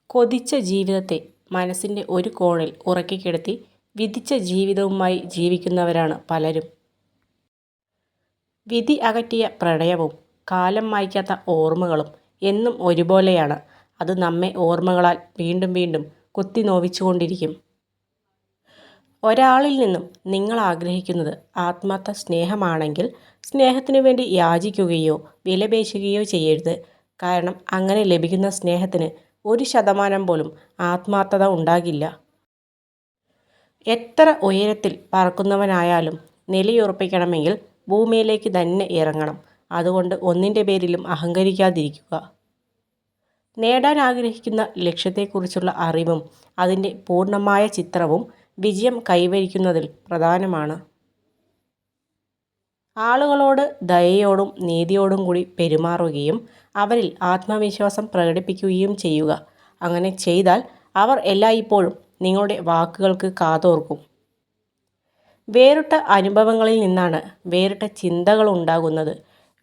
കൊതിച്ച ജീവിതത്തെ മനസ്സിൻ്റെ ഒരു കോണിൽ ഉറക്കിക്കിടത്തി വിധിച്ച ജീവിതവുമായി ജീവിക്കുന്നവരാണ് പലരും. വിധി അകറ്റിയ പ്രണയവും കാലം മായ്ക്കാത്ത ഓർമ്മകളും എന്നും ഒരുപോലെയാണ്. അത് നമ്മെ ഓർമ്മകളാൽ വീണ്ടും വീണ്ടും കുത്തി നോവിച്ചുകൊണ്ടിരിക്കും. ഒരാളിൽ നിന്നും നിങ്ങൾ ആഗ്രഹിക്കുന്നത് ആത്മാർത്ഥ സ്നേഹമാണെങ്കിൽ സ്നേഹത്തിനു വേണ്ടി യാചിക്കുകയോ വിലപേശുകയോ ചെയ്യരുത്. കാരണം അങ്ങനെ ലഭിക്കുന്ന സ്നേഹത്തിന് 1% പോലും ആത്മാർത്ഥത ഉണ്ടാകില്ല. എത്ര ഉയരത്തിൽ പറക്കുന്നവനായാലും നിലയുറപ്പിക്കണമെങ്കിൽ ഭൂമിയിലേക്ക് തന്നെ ഇറങ്ങണം. അതുകൊണ്ട് ഒന്നിൻ്റെ പേരിലും അഹങ്കരിക്കാതിരിക്കുക. നേടാൻ ആഗ്രഹിക്കുന്ന ലക്ഷ്യത്തെക്കുറിച്ചുള്ള അറിവും അതിൻ്റെ പൂർണ്ണമായ ചിത്രവും വിജയം കൈവരിക്കുന്നതിൽ പ്രധാനമാണ്. ആളുകളോട് ദയയോടും നീതിയോടും കൂടി പെരുമാറുകയും അവരിൽ ആത്മവിശ്വാസം പ്രകടിപ്പിക്കുകയും ചെയ്യുക. അങ്ങനെ ചെയ്താൽ അവർ എല്ലായ്പ്പോഴും നിങ്ങളുടെ വാക്കുകൾക്ക് കാതോർക്കും. വേറിട്ട അനുഭവങ്ങളിൽ നിന്നാണ് വേറിട്ട ചിന്തകൾ ഉണ്ടാകുന്നത്.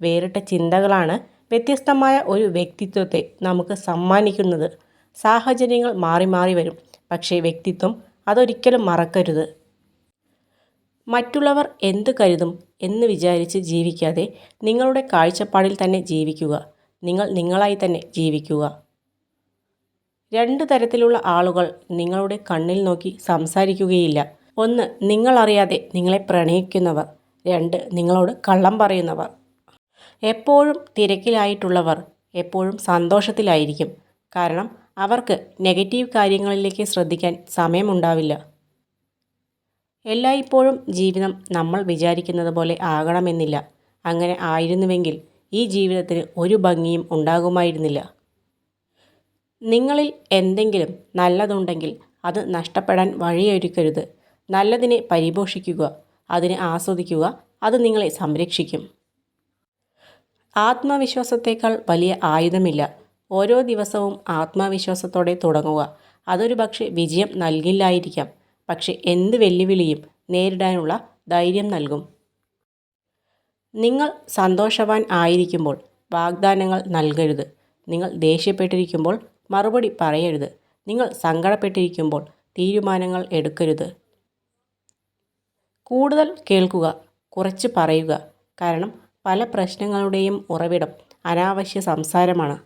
വേറിട്ട ചിന്തകളാണ് വ്യത്യസ്തമായ ഒരു വ്യക്തിത്വത്തെ നമുക്ക് സമ്മാനിക്കുന്നത്. സാഹചര്യങ്ങൾ മാറി മാറി വരും, പക്ഷേ വ്യക്തിത്വം അതൊരിക്കലും മറക്കരുത്. മറ്റുള്ളവർ എന്ത് കരുതും എന്ന് വിചാരിച്ച് ജീവിക്കാതെ നിങ്ങളുടെ കാഴ്ചപ്പാടിൽ തന്നെ ജീവിക്കുക. നിങ്ങൾ നിങ്ങളായി തന്നെ ജീവിക്കുക. 2 തരത്തിലുള്ള ആളുകൾ നിങ്ങളുടെ കണ്ണിൽ നോക്കി സംസാരിക്കുകയില്ല. 1. നിങ്ങളറിയാതെ നിങ്ങളെ പ്രണയിക്കുന്നവർ. 2. നിങ്ങളോട് കള്ളം പറയുന്നവർ. എപ്പോഴും തിരക്കിലായിട്ടുള്ളവർ എപ്പോഴും സന്തോഷത്തിലായിരിക്കും. കാരണം അവർക്ക് നെഗറ്റീവ് കാര്യങ്ങളിലേക്ക് ശ്രദ്ധിക്കാൻ സമയമുണ്ടാവില്ല. എല്ലായ്പ്പോഴും ജീവിതം നമ്മൾ വിചാരിക്കുന്നത് പോലെ ആകണമെന്നില്ല. അങ്ങനെ ആയിരുന്നുവെങ്കിൽ ഈ ജീവിതത്തിന് ഒരു ഭംഗിയും ഉണ്ടാകുമായിരുന്നില്ല. നിങ്ങളിൽ എന്തെങ്കിലും നല്ലതുണ്ടെങ്കിൽ അത് നഷ്ടപ്പെടാൻ വഴിയൊരുക്കരുത്. നല്ലതിനെ പരിപോഷിക്കുക, അതിനെ ആസ്വദിക്കുക. അത് നിങ്ങളെ സംരക്ഷിക്കും. ആത്മവിശ്വാസത്തേക്കാൾ വലിയ ആയുധമില്ല. ഓരോ ദിവസവും ആത്മവിശ്വാസത്തോടെ തുടങ്ങുക. അതൊരു പക്ഷേ വിജയം നൽകില്ലായിരിക്കാം, പക്ഷെ എന്ത് വെല്ലുവിളിയും നേരിടാനുള്ള ധൈര്യം നൽകും. നിങ്ങൾ സന്തോഷവാൻ ആയിരിക്കുമ്പോൾ വാഗ്ദാനങ്ങൾ നൽകരുത്. നിങ്ങൾ ദേഷ്യപ്പെട്ടിരിക്കുമ്പോൾ മറുപടി പറയരുത്. നിങ്ങൾ സങ്കടപ്പെട്ടിരിക്കുമ്പോൾ തീരുമാനങ്ങൾ എടുക്കരുത്. കൂടുതൽ കേൾക്കുക, കുറച്ച് പറയുക. കാരണം പല പ്രശ്നങ്ങളുടെയും ഉറവിടം അനാവശ്യ സംസാരമാണ്.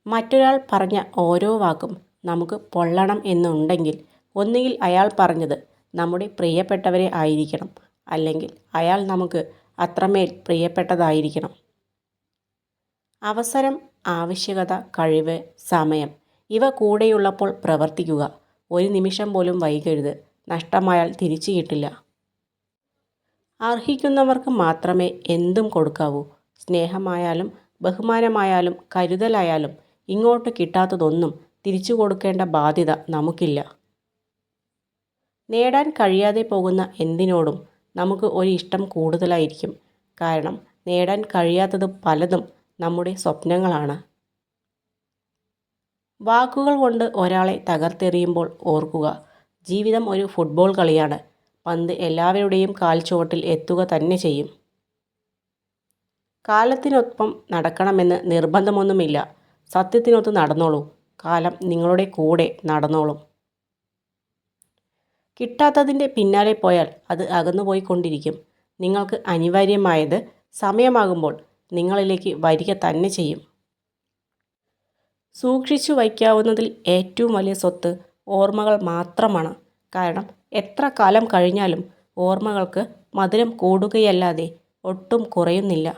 മറ്റൊരാൾ പറഞ്ഞ ഓരോ വാക്കും നമുക്ക് പൊള്ളണം എന്നുണ്ടെങ്കിൽ ഒന്നുകിൽ അയാൾ പറഞ്ഞത് നമ്മുടെ പ്രിയപ്പെട്ടവരെ ആയിരിക്കണം, അല്ലെങ്കിൽ അയാൾ നമുക്ക് അത്രമേൽ പ്രിയപ്പെട്ടതായിരിക്കണം. അവസരം, ആവശ്യകത, കഴിവ്, സമയം ഇവ കൂടെയുള്ളപ്പോൾ പ്രവർത്തിക്കുക. ഒരു നിമിഷം പോലും വൈകരുത്. നഷ്ടമായാൽ തിരിച്ചു കിട്ടില്ല. അർഹിക്കുന്നവർക്ക് മാത്രമേ എന്തും കൊടുക്കാവൂ. സ്നേഹമായാലും ബഹുമാനമായാലും കരുതലായാലും ഇങ്ങോട്ട് കിട്ടാത്തതൊന്നും തിരിച്ചു കൊടുക്കേണ്ട ബാധ്യത നമുക്കില്ല. നേടാൻ കഴിയാതെ പോകുന്ന എന്തിനോടും നമുക്ക് ഒരു ഇഷ്ടം കൂടുതലായിരിക്കും. കാരണം നേടാൻ കഴിയാത്തത് പലതും നമ്മുടെ സ്വപ്നങ്ങളാണ്. വാക്കുകൾ കൊണ്ട് ഒരാളെ തകർത്തെറിയുമ്പോൾ ഓർക്കുക, ജീവിതം ഒരു ഫുട്ബോൾ കളിയാണ്. പന്ത് എല്ലാവരുടെയും കാൽച്ചുവട്ടിൽ എത്തുക തന്നെ ചെയ്യും. കാലത്തിനൊപ്പം നടക്കണമെന്ന് നിർബന്ധമൊന്നുമില്ല. സത്യത്തിനൊത്ത് നടന്നോളൂ. കാലം നിങ്ങളുടെ കൂടെ നടന്നോളും. കിട്ടാത്തതിൻ്റെ പിന്നാലെ പോയാൽ അത് അകന്നുപോയിക്കൊണ്ടിരിക്കും. നിങ്ങൾക്ക് അനിവാര്യമായത് സമയമാകുമ്പോൾ നിങ്ങളിലേക്ക് വരിക തന്നെ ചെയ്യും. സൂക്ഷിച്ചു വയ്ക്കാവുന്നതിൽ ഏറ്റവും വലിയ സ്വത്ത് ഓർമ്മകൾ മാത്രമാണ്. കാരണം എത്ര കാലം കഴിഞ്ഞാലും ഓർമ്മകൾക്ക് മധുരം കൂടുകയല്ലാതെ ഒട്ടും കുറയുന്നില്ല.